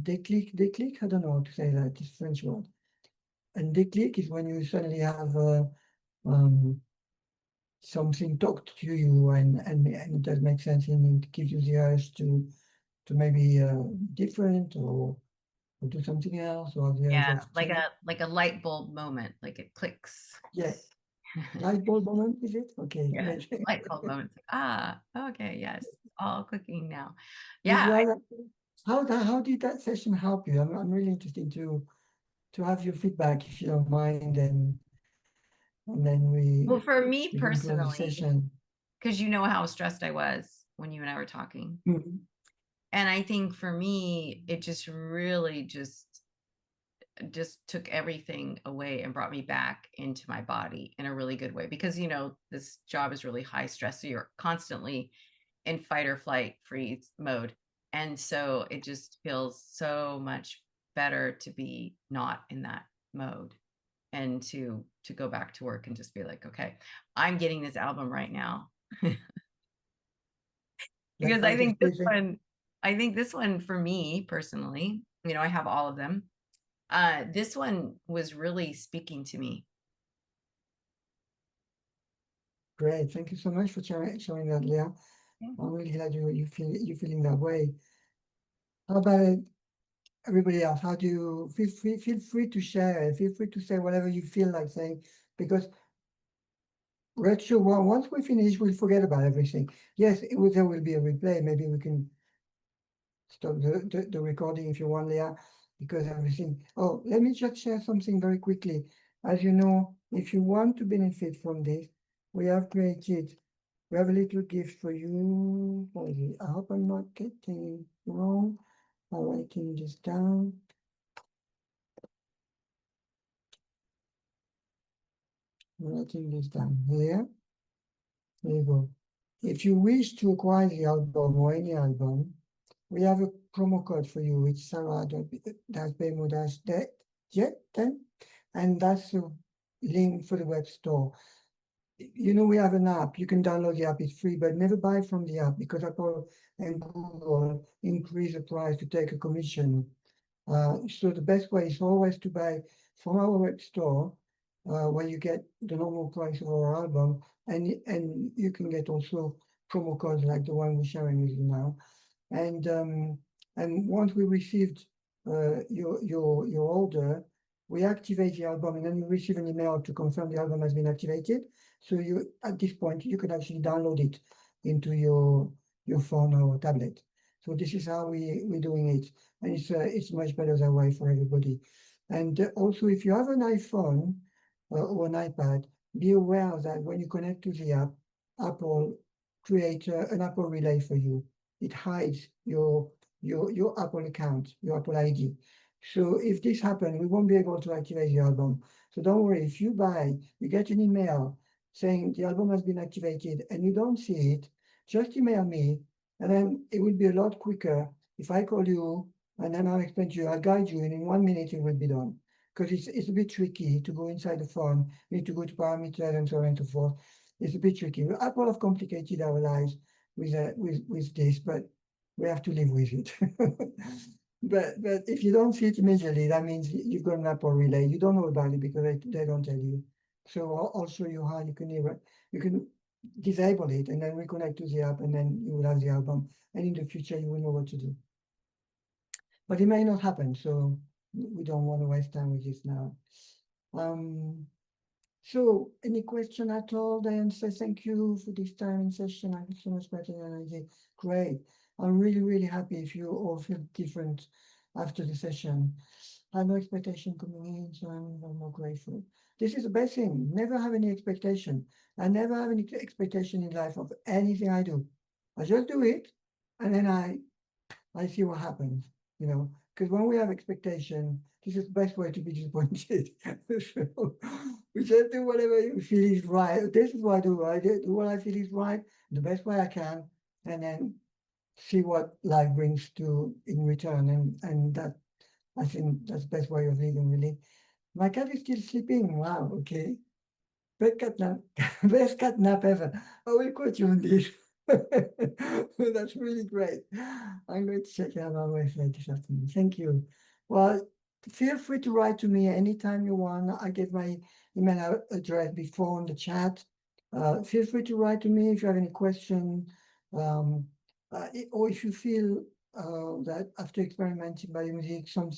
déclic? Déclic? I don't know how to say that. It's French word. And déclic is when you suddenly have um, something talked to you and it does make sense and it gives you the urge to maybe different or do something else or the urge Yeah, of change. like a light bulb moment, like it clicks. Yeah, light bulb moment, is it? Okay, Yeah, great. light bulb moment. Ah, okay, yes, all clicking now. Did Yeah, you have that? How did that session help you? I'm really interested to have your feedback if you don't mind, and then well, for me we can close the personally, session. because you know how stressed I was when you and I were talking. Mhm. And I think for me, it just really just took everything away and brought me back into my body in a really good way because this job is really high stress, so you're constantly in fight or flight freeze mode, and so it just feels so much better to be not in that mode and to go back to work and just be like, okay, I'm getting this album right now. That's Because I think fantastic. this one for me personally, I have all of them. This one was really speaking to me. Great. Thank you so much for showing that, Leah. Yeah. I'm really glad you're feeling that way. How about everybody else? How do you feel free to share and feel free to say whatever you feel like saying because Red Shoe, once we finish, we'll forget about everything. Yes, there will be a replay. Maybe we can stop the recording if you want, Leah, because everything. Oh, let me just share something very quickly. As you know, if you want to benefit from this, we have a little gift for you. What is it? I hope I'm not getting it wrong. I'm writing this down. I'm writing this down here. There you go. If you wish to acquire the album or any album, we have a promo code for you. It's SARA.BMO-10, and that's the link for the web store. We have an app. You can download the app. It's free, but never buy from the app because Apple and Google increase the price to take a commission. So the best way is always to buy from our web store, where you get the normal price of our album, and you can get also promo codes like the one we're sharing with you now. And once we received your order, we activate the album, and then you receive an email to confirm the album has been activated. So at this point you can actually download it into your phone or tablet. So this is how we're doing it, and it's much better that way for everybody. And also, if you have an iPhone or an iPad, be aware that when you connect to the app, Apple creates an Apple relay for you. It hides your Apple account, your Apple ID. So if this happens, we won't be able to activate the album. So don't worry, if you buy, you get an email saying the album has been activated and you don't see it, just email me, and then it will be a lot quicker if I call you and then I'll explain to you, I'll guide you, and in 1 minute it will be done. Because it's a bit tricky to go inside the phone, you need to go to parameters and so on and so forth. It's a bit tricky. Apple have complicated our lives with this, but we have to live with it. But if you don't see it immediately, that means you've got an Apple relay. You don't know about it because they don't tell you. So I'll show you how you can disable it and then reconnect to the app, and then you will have the album. And in the future, you will know what to do. But it may not happen, so we don't want to waste time with this now. So any question at all? Diane says, thank you for this time and session. I feel so much better than I did. Great. I'm really, really happy if you all feel different after the session. I have no expectation coming in, so I'm more grateful. This is the best thing. Never have any expectation. I never have any expectation in life of anything I do. I just do it, and then I see what happens, you know, because when we have expectation, this is the best way to be disappointed. So we just do whatever you feel is right. This is what I do. I do what I feel is right the best way I can, and then see what life brings to in return. And that, I think that's the best way of living, really. My cat is still sleeping. Wow, okay. Best cat nap, best cat nap ever. I will quote you on this. That's really great. I'm going to check out our website this afternoon. Thank you. Well, feel free to write to me anytime you want. I gave my email address before in the chat. Feel free to write to me if you have any question, or if you feel that after experimenting by music, some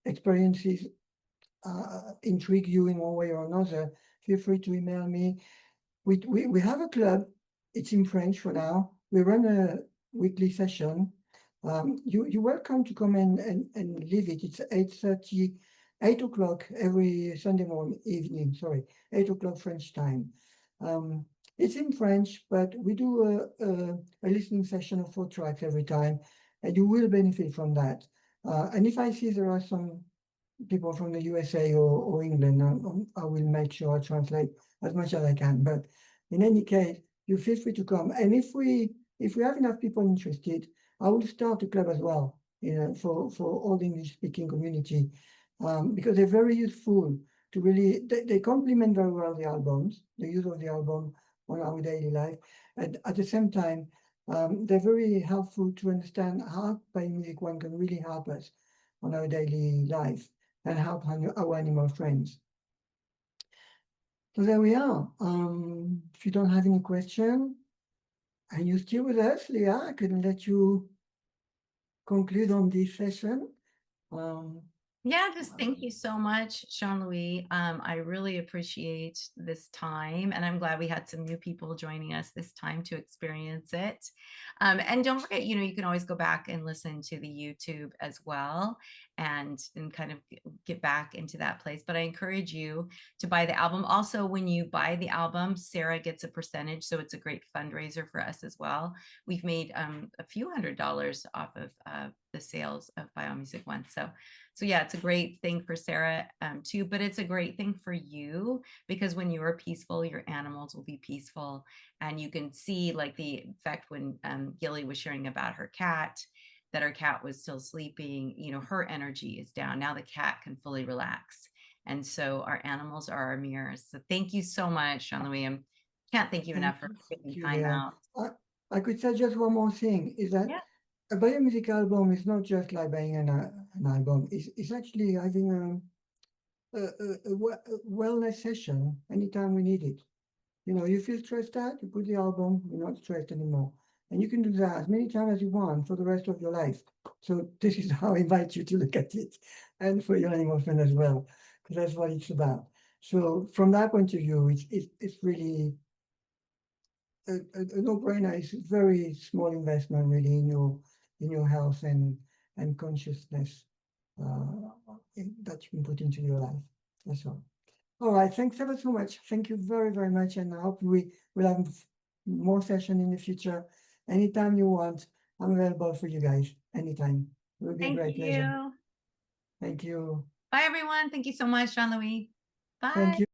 experiences intrigue you in one way or another, feel free to email me. We have a club. It's in French for now. We run a weekly session. You're welcome to come and leave it. It's 8 o'clock every Sunday morning evening. Sorry, 8 o'clock French time. It's in French, but we do a listening session of 4 tracks every time, and you will benefit from that. And if I see there are some people from the USA or England, I will make sure I translate as much as I can. But in any case, you feel free to come. And if we have enough people interested, I will start a club as well, you know, for all the English speaking community, because they're very useful to really, they complement very well the albums, the use of the album on our daily life. And at the same time, they're very helpful to understand how playing music one can really help us on our daily life and help our animal friends. So there we are. If you don't have any question, and you're still with us, Leah, I couldn't let you conclude on this session. Yeah, just thank you so much, Jean-Louis. I really appreciate this time, and I'm glad we had some new people joining us this time to experience it. And don't forget, you know, you can always go back and listen to the YouTube as well, and kind of get back into that place. But I encourage you to buy the album. Also, when you buy the album, SARA gets a percentage, so it's a great fundraiser for us as well. We've made a few $100s off of the sales of Biomusic One. So yeah, it's a great thing for SARA too, but it's a great thing for you, because when you are peaceful, your animals will be peaceful. And you can see like the effect when Gilly was sharing about her cat, that her cat was still sleeping, you know, her energy is down. Now the cat can fully relax. And so our animals are our mirrors. So thank you so much, Jean-Louis. I can't thank you enough for taking time out. I could say just one more thing, is that a biomusic album is not just like buying an album. It's actually having a wellness session anytime we need it. You know, you feel stressed out, you put the album, you're not stressed anymore. And you can do that as many times as you want for the rest of your life. So this is how I invite you to look at it, and for your animal friend as well, because that's what it's about. So from that point of view, it's really a no-brainer. It's a very small investment really in your health and consciousness that you can put into your life. That's all. All right, thanks ever so much. Thank you very, very much. And I hope we will have more session in the future. Anytime you want, I'm available for you guys. Anytime. It will be a great pleasure. Thank you. Bye, everyone. Thank you so much, Jean-Louis. Bye. Thank you.